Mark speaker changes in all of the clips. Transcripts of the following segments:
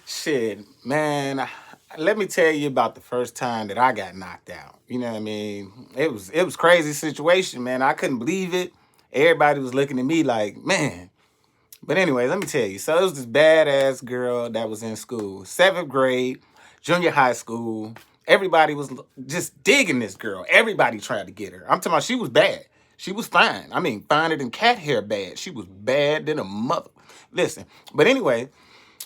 Speaker 1: Shit, man. Let me tell you about the first time that I got knocked out. You know what I mean? It was crazy situation, man. I couldn't believe it. Everybody was looking at me like, man. But anyway, let me tell you. So it was this badass girl that was in school, seventh grade, junior high school. Everybody was just digging this girl. Everybody tried to get her. I'm talking about she was bad. She was fine. I mean, finer than cat hair bad. She was bad than a mother. Listen, but anyway,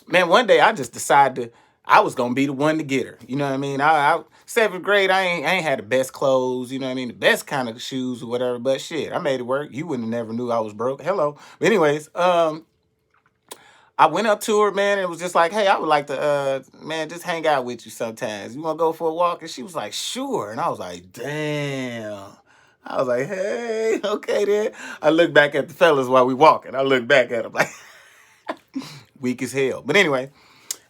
Speaker 1: man, one day I just decided I was gonna be the one to get her. You know what I mean? I seventh grade, I ain't had the best clothes, you know what I mean, the best kind of shoes or whatever. But shit, I made it work. You wouldn't have never knew I was broke. Hello. But anyways, I went up to her, man, and it was just like, hey, I would like to, man, just hang out with you sometimes. You want to go for a walk? And she was like, sure. And I was like, damn. I was like, hey, okay then. I look back at the fellas while we walking. I look back at them like, weak as hell. But anyway,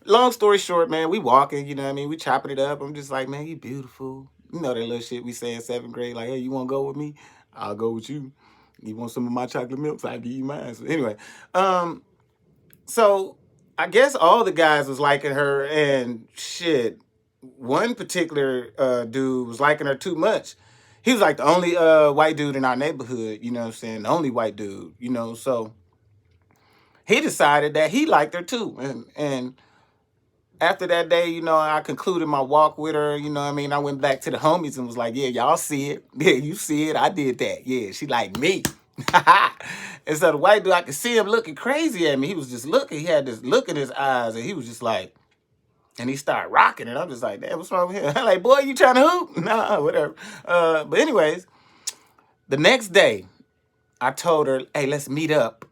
Speaker 1: long story short, man, we walking, you know what I mean? We chopping it up. I'm just like, man, you beautiful. You know that little shit we say in seventh grade, like, hey, you want to go with me? I'll go with you. You want some of my chocolate milk? So I'll give you mine. So anyway, so I guess all the guys was liking her, and shit, one particular dude was liking her too much. He was like the only white dude in our neighborhood, you know what I'm saying? The only white dude, you know, so he decided that he liked her too. And after that day, you know, I concluded my walk with her. You know what I mean? I went back to the homies and was like, yeah, y'all see it. Yeah, you see it. I did that. Yeah, she liked me. And so the white dude, I could see him looking crazy at me. He was just looking. He had this look in his eyes, and he was just like, and he started rocking it. I'm just like, damn, what's wrong with him? I'm like, boy, you trying to hoop? Nah, whatever. But anyways, the next day, I told her, hey, let's meet up,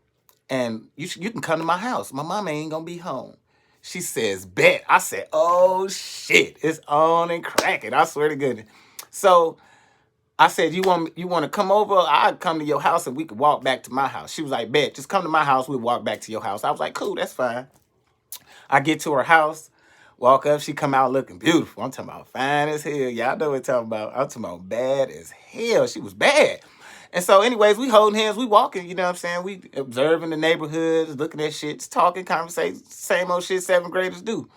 Speaker 1: and you can come to my house. My mama ain't gonna be home. She says, bet. I said, oh shit, it's on and cracking. I swear to goodness. So I said, you want to come over? I'd come to your house and we could walk back to my house. She was like, bet, just come to my house. We'll walk back to your house. I was like, cool, that's fine. I get to her house, walk up, she come out looking beautiful. I'm talking about fine as hell. Y'all know what I'm talking about. I'm talking about bad as hell. She was bad. And so, anyways, we holding hands, we walking, you know what I'm saying? We observing the neighborhoods, looking at shit, just talking, conversation, same old shit seventh graders do.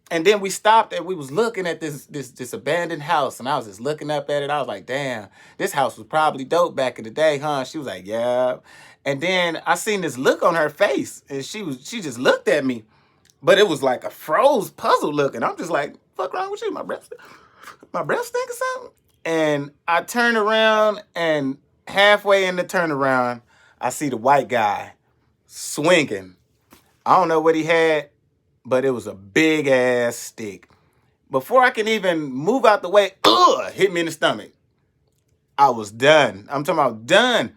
Speaker 1: And then we stopped and we was looking at this abandoned house, and I was just looking up at it. I was like, damn, this house was probably dope back in the day, huh? She was like, yeah. And then I seen this look on her face, and she just looked at me, but it was like a froze puzzle look, and I'm just like, fuck wrong with you? My breath stink or something? And I turn around, and halfway in the turnaround, I see the white guy swinging. I don't know what he had, but it was a big ass stick. Before I can even move out the way, hit me in the stomach. I was done. I'm talking about done.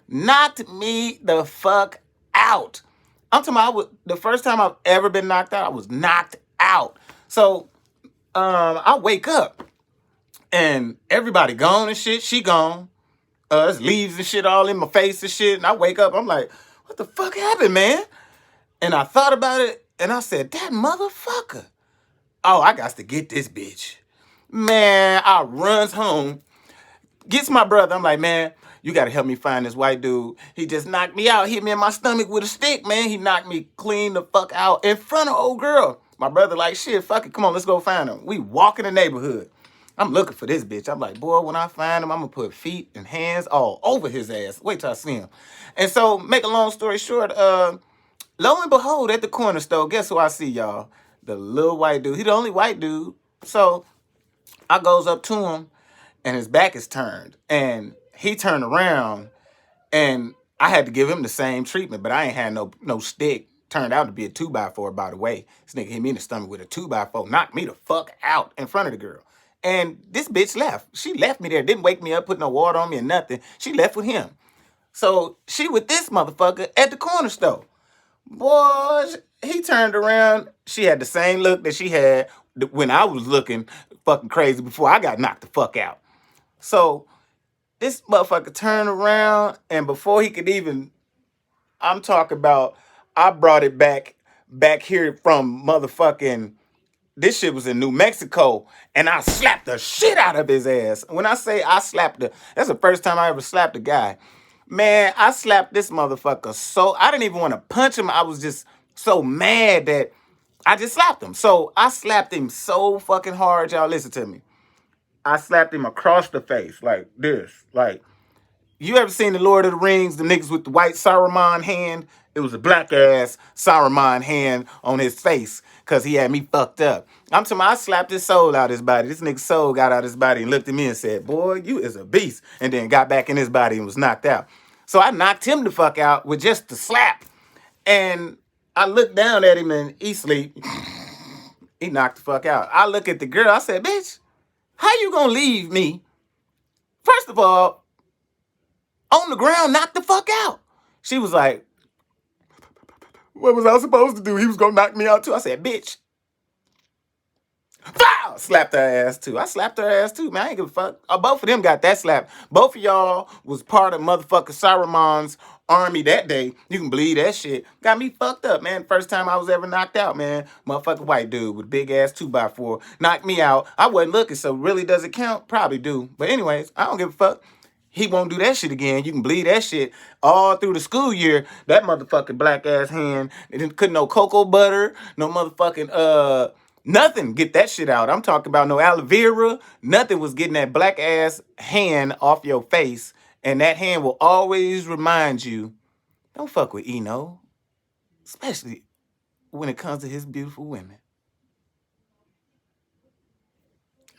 Speaker 1: Knocked me the fuck out. I'm talking about the first time I've ever been knocked out, I was knocked out. So I wake up and everybody gone and shit. She gone. There's leaves and shit all in my face and shit. And I wake up, I'm like, what the fuck happened, man? And I thought about it, and I said, that motherfucker. Oh, I got to get this bitch. Man, I runs home, gets my brother. I'm like, man, you got to help me find this white dude. He just knocked me out, hit me in my stomach with a stick, man. He knocked me clean the fuck out in front of old girl. My brother like, shit, fuck it, come on, let's go find him. We walk in the neighborhood. I'm looking for this bitch. I'm like, boy, when I find him, I'm going to put feet and hands all over his ass. Wait till I see him. And so, make a long story short, lo and behold, at the corner store, guess who I see, y'all? The little white dude. He the only white dude. So, I goes up to him, and his back is turned. And he turned around, and I had to give him the same treatment, but I ain't had no stick. Turned out to be a 2x4, by the way. This nigga hit me in the stomach with a 2x4. Knocked me the fuck out in front of the girl. And this bitch left. She left me there. Didn't wake me up, put no water on me or nothing. She left with him. So she with this motherfucker at the corner store. Boy, he turned around. She had the same look that she had when I was looking fucking crazy before I got knocked the fuck out. So this motherfucker turned around, and before he could even, I'm talking about, I brought it back here from motherfucking, this shit was in New Mexico, and I slapped the shit out of his ass. When I say I slapped that's the first time I ever slapped a guy. Man, I slapped this motherfucker so I didn't even want to punch him. I was just so mad that I just slapped him. So I slapped him so fucking hard, y'all. Listen to me. I slapped him across the face like this. Like, you ever seen the Lord of the Rings, the niggas with the white Saruman hand? It was a black ass Saruman hand on his face because he had me fucked up. I'm talking about I slapped his soul out his body. This nigga's soul got out his body and looked at me and said, boy, you is a beast. And then got back in his body and was knocked out. So I knocked him the fuck out with just the slap. And I looked down at him and he sleep. He knocked the fuck out. I look at the girl. I said, bitch, how you gonna leave me? First of all, on the ground, knocked the fuck out. She was like, what was I supposed to do? He was gonna knock me out too. I said, bitch. Foul! Slapped her ass too. I slapped her ass too, man. I ain't give a fuck. Both of them got that slap. Both of y'all was part of motherfucking Saruman's army that day. You can believe that shit. Got me fucked up, man. First time I was ever knocked out, man. Motherfucking white dude with big ass 2x4 knocked me out. I wasn't looking, so really does it count? Probably do. But anyways, I don't give a fuck. He won't do that shit again. You can believe that shit all through the school year. That motherfucking black ass hand. It didn't couldn't no cocoa butter, no motherfucking nothing get that shit out. I'm talking about no aloe vera. Nothing was getting that black ass hand off your face. And that hand will always remind you, don't fuck with Eno. Especially when it comes to his beautiful women.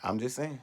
Speaker 1: I'm just saying.